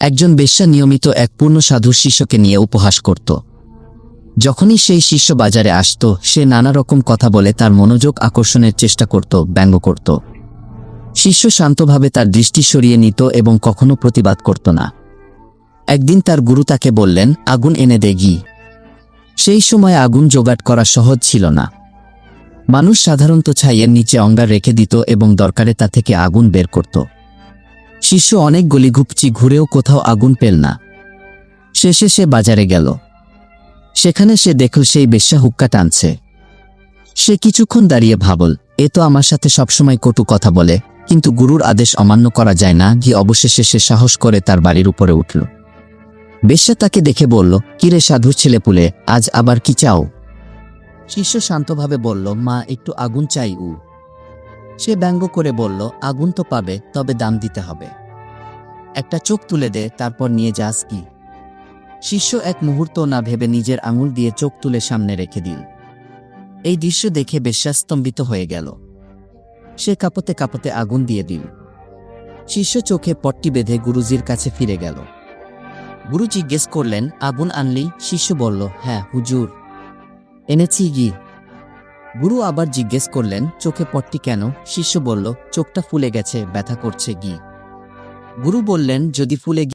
একজন বেশ্যা নিয়মিত এক পূর্ণ সাধুর শিষ্যকে নিয়ে উপহাস করত। যখনই সেই শিষ্য বাজারে আসত, সে নানা রকম কথা বলে তার মনোযোগ আকর্ষণের চেষ্টা করত, ব্যঙ্গ করত। শিষ্য শান্তভাবে তার দৃষ্টি সরিয়ে নিত এবং কখনো প্রতিবাদ করত না। একদিন তার গুরু তাকে বললেন, আগুন এনে দে ঘি। সেই সময় আগুন জোগাড় করা সহজ ছিল না। মানুষ সাধারণত ছাইয়ের নিচে অঙ্গার রেখে দিত এবং দরকারে তা থেকে আগুন বের করত। শিষ্য অনেক গলিঘুপচি ঘুরেও কোথাও আগুন পেল না। শেষে সে বাজারে গেল। সেখানে সে দেখল সেই বেশ্যা হুক্কা টানছে। সে কিছুক্ষণ দাঁড়িয়ে ভাবল, এ তো আমার সাথে সবসময় কটু কথা বলে, কিন্তু গুরুর আদেশ অমান্য করা যায় না। ঘি অবশেষে সে সাহস করে তার বাড়ির উপরে উঠল। বেশ্যা তাকে দেখে বলল, কিরে সাধুর ছেলেপুলে, আজ আবার কি চাও? শিষ্য শান্তভাবে বলল, মা, একটু আগুন চাই। সে ব্যঙ্গ করে বলল, আগুন তো পাবে, তবে দাম দিতে হবে। একটা চোখ তুলে দে, তারপর নিয়ে যাস কি। শিষ্য এক মুহূর্ত না ভেবে নিজের আঙুল দিয়ে চোখ তুলে সামনে রেখে দিল। এই দৃশ্য দেখে বেশ্যা স্তম্ভিত হয়ে গেল। সে কাঁপতে কাঁপতে আগুন দিয়ে দিল। শিষ্য চোখে পট্টি বেঁধে গুরুজির কাছে ফিরে গেল। গুরু জিজ্ঞেস করলেন, আগুন আনলি? শিষ্য বলল, হ্যাঁ হুজুর, এনেছি ঘি। গুরু আবার জিজ্ঞেস করলেন, চোখে পট্টি কেন? শিষ্য বলল, চোখটা ফুলে গেছে, ব্যথা করছে ঘি। গুরু বললেন, যদি ফুলে